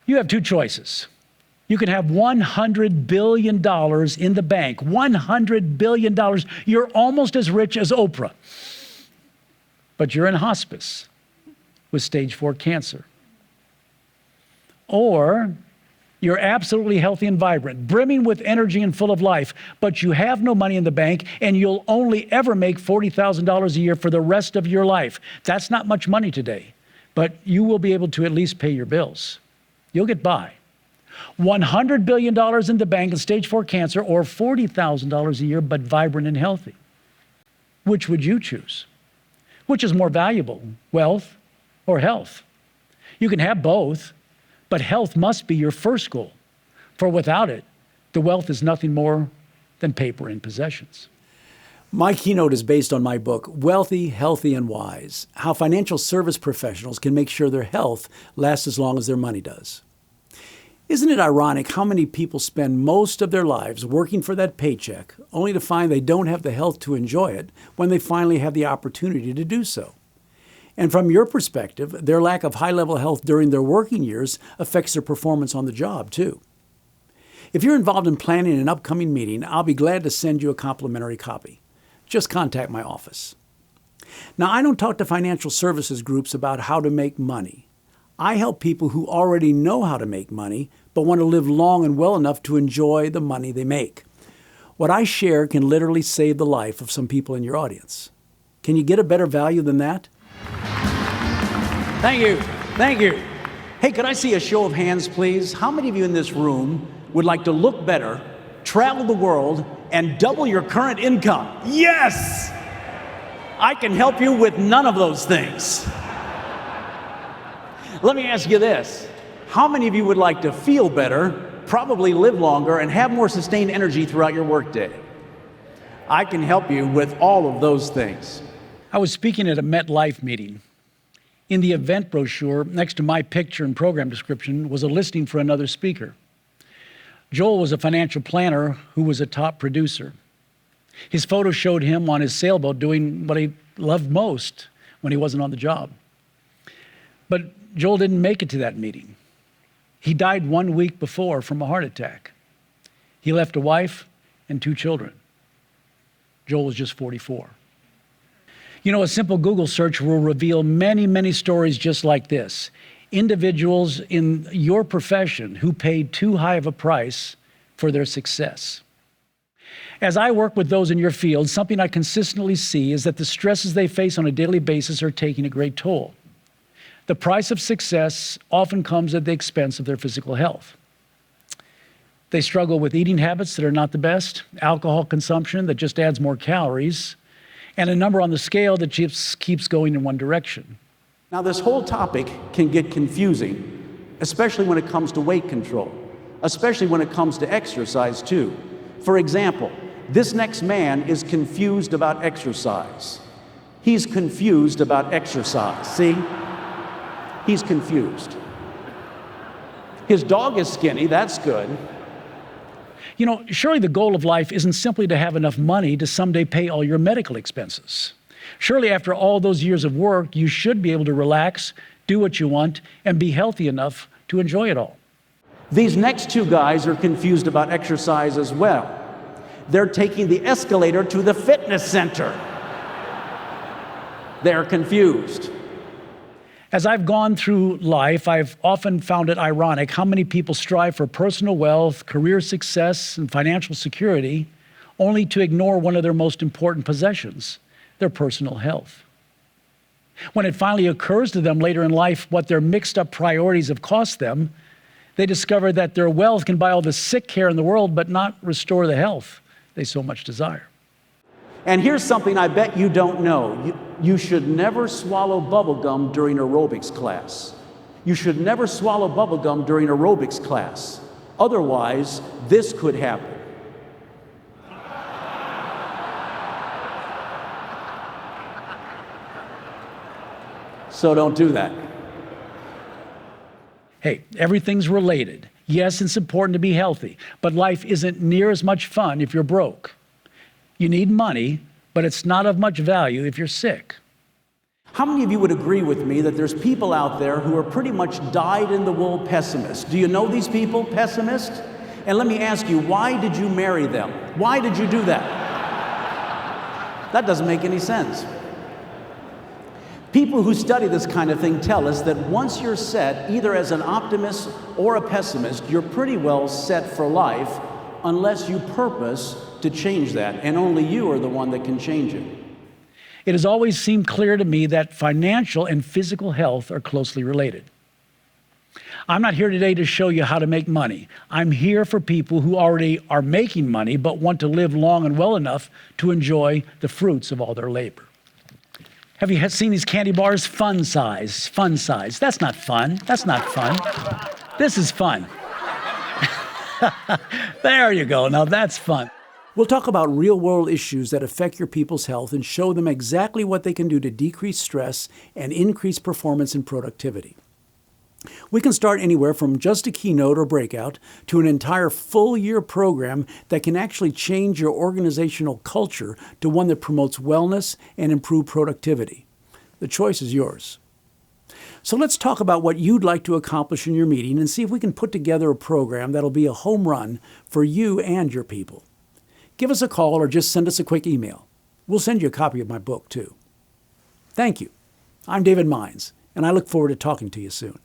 You have two choices. You can have $100 billion in the bank, $100 billion. You're almost as rich as Oprah, but you're in hospice with stage 4 cancer. Or you're absolutely healthy and vibrant, brimming with energy and full of life, but you have no money in the bank and you'll only ever make $40,000 a year for the rest of your life. That's not much money today, but you will be able to at least pay your bills. You'll get by. $100 billion in the bank and stage 4 cancer, or $40,000 a year, but vibrant and healthy. Which would you choose? Which is more valuable, wealth or health? You can have both, but health must be your first goal. For without it, the wealth is nothing more than paper and possessions. My keynote is based on my book, Wealthy, Healthy, and Wise: How Financial Service Professionals Can Make Sure Their Health Lasts as Long as Their Money Does. Isn't it ironic how many people spend most of their lives working for that paycheck, only to find they don't have the health to enjoy it when they finally have the opportunity to do so? And from your perspective, their lack of high-level health during their working years affects their performance on the job, too. If you're involved in planning an upcoming meeting, I'll be glad to send you a complimentary copy. Just contact my office. Now, I don't talk to financial services groups about how to make money. I help people who already know how to make money, but want to live long and well enough to enjoy the money they make. What I share can literally save the life of some people in your audience. Can you get a better value than that? Thank you. Thank you. Hey, could I see a show of hands, please? How many of you in this room would like to look better, travel the world, and double your current income? Yes! I can help you with none of those things. Let me ask you this. How many of you would like to feel better, probably live longer, and have more sustained energy throughout your workday? I can help you with all of those things. I was speaking at a MetLife meeting. In the event brochure, next to my picture and program description, was a listing for another speaker. Joel was a financial planner who was a top producer. His photo showed him on his sailboat doing what he loved most when he wasn't on the job. But Joel didn't make it to that meeting. He died 1 week before from a heart attack. He left a wife and 2 children. Joel was just 44. You know, a simple Google search will reveal many, many stories just like this. Individuals in your profession who paid too high of a price for their success. As I work with those in your field, something I consistently see is that the stresses they face on a daily basis are taking a great toll. The price of success often comes at the expense of their physical health. They struggle with eating habits that are not the best, alcohol consumption that just adds more calories, and a number on the scale that just keeps going in one direction. Now, this whole topic can get confusing, especially when it comes to weight control, especially when it comes to exercise, too. For example, this next man is confused about exercise. He's confused about exercise. See? He's confused. His dog is skinny, that's good. You know, surely the goal of life isn't simply to have enough money to someday pay all your medical expenses. Surely after all those years of work, you should be able to relax, do what you want, and be healthy enough to enjoy it all. These next 2 guys are confused about exercise as well. They're taking the escalator to the fitness center. They're confused. As I've gone through life, I've often found it ironic how many people strive for personal wealth, career success, and financial security, only to ignore one of their most important possessions, their personal health. When it finally occurs to them later in life what their mixed up priorities have cost them, they discover that their wealth can buy all the sick care in the world, but not restore the health they so much desire. And here's something I bet you don't know. You should never swallow bubble gum during aerobics class. You should never swallow bubble gum during aerobics class. Otherwise, this could happen. So don't do that. Hey, everything's related. Yes, it's important to be healthy, but life isn't near as much fun if you're broke. You need money, but it's not of much value if you're sick. How many of you would agree with me that there's people out there who are pretty much dyed-in-the-wool pessimists? Do you know these people, pessimists? And let me ask you, why did you marry them? Why did you do that? That doesn't make any sense. People who study this kind of thing tell us that once you're set, either as an optimist or a pessimist, you're pretty well set for life unless you purpose to change that, and only you are the one that can change it. It has always seemed clear to me that financial and physical health are closely related. I'm not here today to show you how to make money. I'm here for people who already are making money but want to live long and well enough to enjoy the fruits of all their labor. Have you seen these candy bars? Fun size, fun size. That's not fun. That's not fun. This is fun. There you go. Now that's fun. We'll talk about real-world issues that affect your people's health and show them exactly what they can do to decrease stress and increase performance and productivity. We can start anywhere from just a keynote or breakout to an entire full-year program that can actually change your organizational culture to one that promotes wellness and improved productivity. The choice is yours. So let's talk about what you'd like to accomplish in your meeting and see if we can put together a program that'll be a home run for you and your people. Give us a call or just send us a quick email. We'll send you a copy of my book, too. Thank you. I'm David Meinz, and I look forward to talking to you soon.